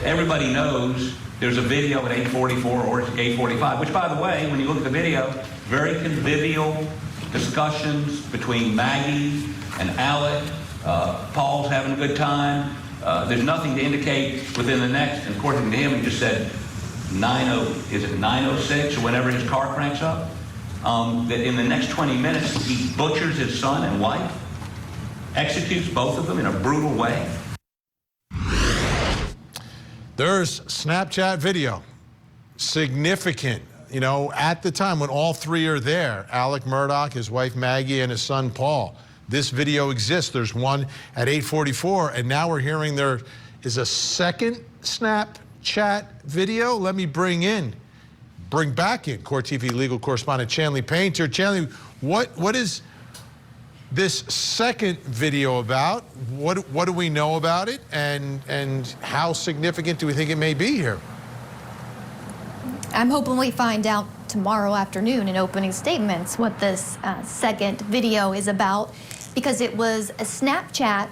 everybody knows there's a video at 8:44 or 8:45, which, by the way, when you look at the video, very convivial discussions between Maggie and Alec. Paul's having a good time. There's nothing to indicate within the next, and according to him, he just said 9:06 or whenever his car cranks up, that in the next 20 minutes he butchers his son and wife, executes both of them in a brutal way. There's Snapchat video, significant, you know, at the time when all three are there, Alec Murdaugh, his wife Maggie, and his son Paul. This video exists. There's one at 8:44, and now we're hearing there is a second Snapchat video. Let me bring back in Court TV legal correspondent Chanley Painter. Chanley, what is this second video about? What do we know about it, and how significant do we think it may be here? I'm hoping we find out tomorrow afternoon in opening statements what this second video is about, because it was a Snapchat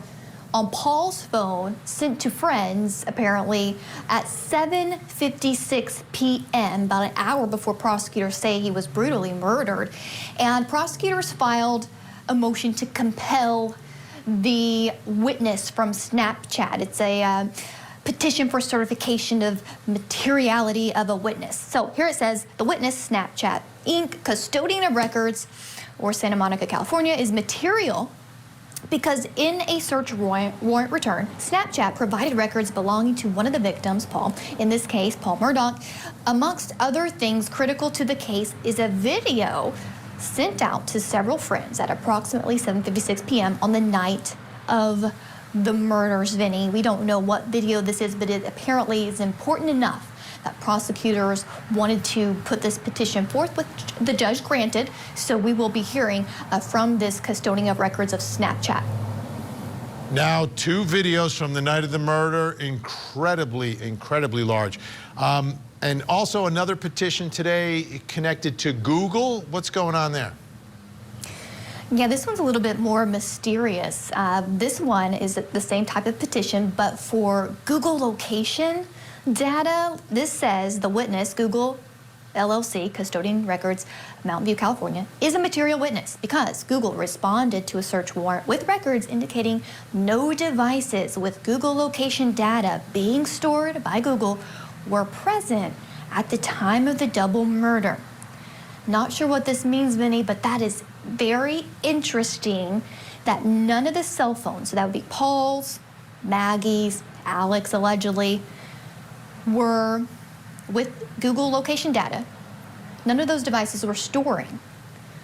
on Paul's phone sent to friends apparently at 7:56 p.m., about an hour before prosecutors say he was brutally murdered. And prosecutors filed a motion to compel the witness from Snapchat. It's a petition for certification of materiality of a witness. So here it says, the witness, Snapchat Inc., custodian of records, or Santa Monica, California, is material because in a search warrant return, Snapchat provided records belonging to one of the victims, Paul, in this case, Paul Murdaugh. Amongst other things critical to the case is a video sent out to several friends at approximately 7:56 p.m. on the night of the murders, Vinny. We don't know what video this is, but it apparently is important enough that prosecutors wanted to put this petition forth, which the judge granted. So we will be hearing from this custodian of records of Snapchat. Now, two videos from the night of the murder, incredibly large. And also another petition today connected to Google. What's going on there? Yeah, this one's a little bit more mysterious. This one is the same type of petition, but for Google location data. This says the witness, Google LLC, custodian records, Mountain View, California, is a material witness because Google responded to a search warrant with records indicating no devices with Google location data being stored by Google were present at the time of the double murder. Not sure what this means, Vinny, but that is very interesting that none of the cell phones, so that would be Paul's, Maggie's, Alex allegedly, were with Google location data. None of those devices were storing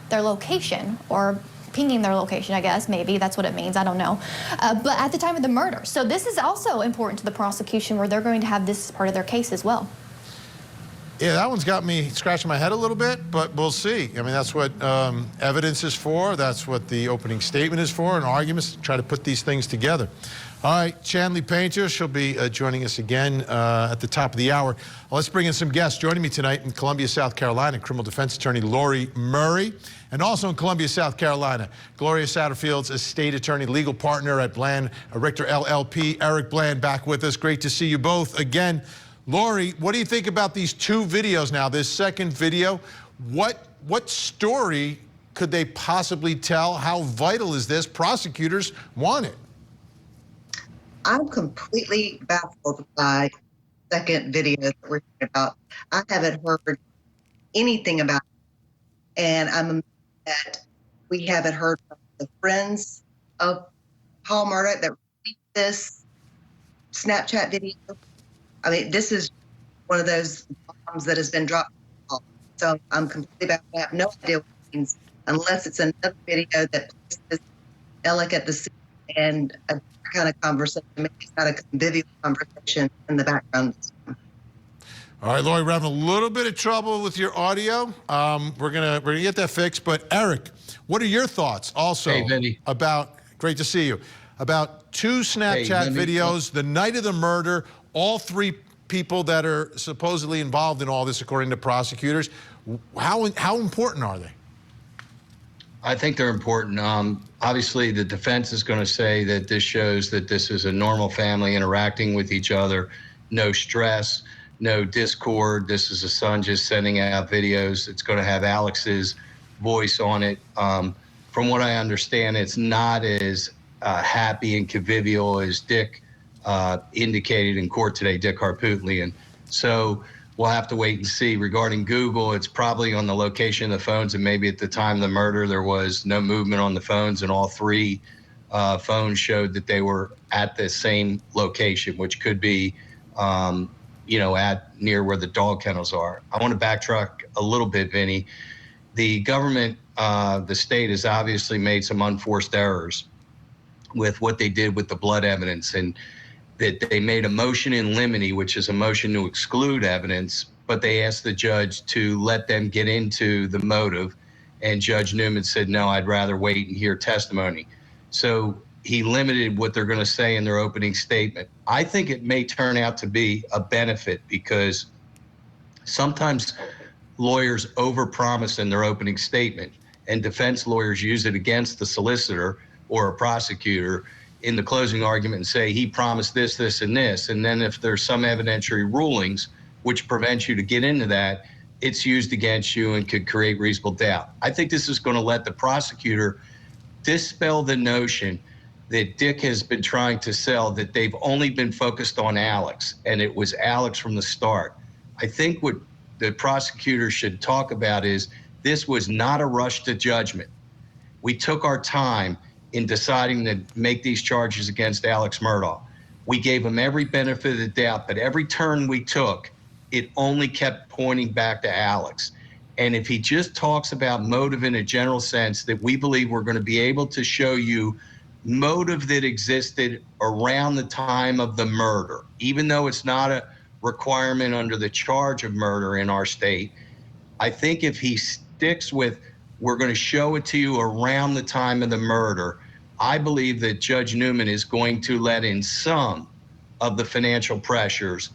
their location or pinging their location, I guess, maybe that's what it means, I don't know. But at the time of the murder. So this is also important to the prosecution where they're going to have this as part of their case as well. Yeah, that one's got me scratching my head a little bit, but we'll see. I mean, that's what evidence is for. That's what the opening statement is for, and arguments to try to put these things together. All right, Chanley Painter, she'll be joining us again at the top of the hour. Let's bring in some guests. Joining me tonight in Columbia, South Carolina, criminal defense attorney Lori Murray, and also in Columbia, South Carolina, Gloria Satterfield's estate attorney, legal partner at Bland Richter LLP, Eric Bland, back with us. Great to see you both again. Lori, what do you think about these two videos now, this second video? What story could they possibly tell? How vital is this? Prosecutors want it. I'm completely baffled by the second video that we're talking about. I haven't heard anything about it. And I'm amazed that we haven't heard from the friends of Paul Murdaugh that released this Snapchat video. I mean, this is one of those bombs that has been dropped. So I'm completely baffled. I have no idea what it means unless it's another video that places Alec at the scene and a kind of conversation. Maybe it's not a convivial conversation in the background. All right, Lori, we're having a little bit of trouble with your audio. We're gonna get that fixed. But Eric, what are your thoughts also about? Great to see you. About two Snapchat videos, the night of the murder, all three people that are supposedly involved in all this, according to prosecutors. How important are they? I think they're important. Obviously, the defense is going to say that this shows that this is a normal family interacting with each other no stress, no discord. This is a son just sending out videos. It's going to have Alex's voice on it. From what I understand, it's not as happy and convivial as Dick indicated in court today, Dick Harpootlian. So we'll have to wait and see. Regarding Google, it's probably on the location of the phones, and maybe at the time of the murder there was no movement on the phones, and all three phones showed that they were at the same location, which could be at near where the dog kennels are. I want to backtrack a little bit, Vinny. The government, the state has obviously made some unforced errors with what they did with the blood evidence, and that they made a motion in limine, which is a motion to exclude evidence, but they asked the judge to let them get into the motive, and Judge Newman said, no, I'd rather wait and hear testimony. So he limited what they're going to say in their opening statement. I think it may turn out to be a benefit, because sometimes lawyers overpromise in their opening statement, and defense lawyers use it against the solicitor or a prosecutor in the closing argument and say, he promised this, this, and this. And then if there's some evidentiary rulings which prevent you to get into that, it's used against you and could create reasonable doubt. I think this is going to let the prosecutor dispel the notion that Dick has been trying to sell, that they've only been focused on Alex, and it was Alex from the start. I think what the prosecutor should talk about is, this was not a rush to judgment. We took our time in deciding to make these charges against Alex Murdaugh. We gave him every benefit of the doubt, but every turn we took, it only kept pointing back to Alex. And if he just talks about motive in a general sense, that we believe we're going to be able to show you motive that existed around the time of the murder, even though it's not a requirement under the charge of murder in our state. I think if he sticks with, we're going to show it to you around the time of the murder, I believe that Judge Newman is going to let in some of the financial pressures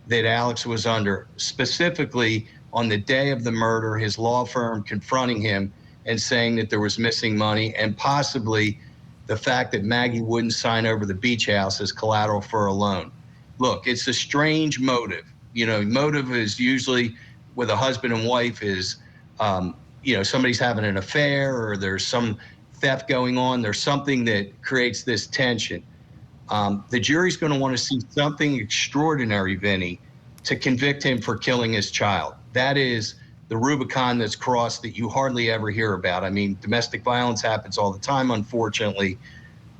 that Alex was under, specifically on the day of the murder, his law firm confronting him and saying that there was missing money, and possibly the fact that Maggie wouldn't sign over the beach house as collateral for a loan. Look, it's a strange motive. Motive is usually with a husband and wife is, somebody's having an affair, or there's some theft going on. There's something that creates this tension. The jury's going to want to see something extraordinary, Vinny, to convict him for killing his child. That is the Rubicon that's crossed that you hardly ever hear about. I mean, domestic violence happens all the time, unfortunately.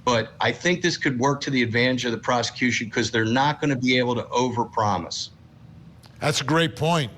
But I think this could work to the advantage of the prosecution, because they're not going to be able to overpromise. That's a great point.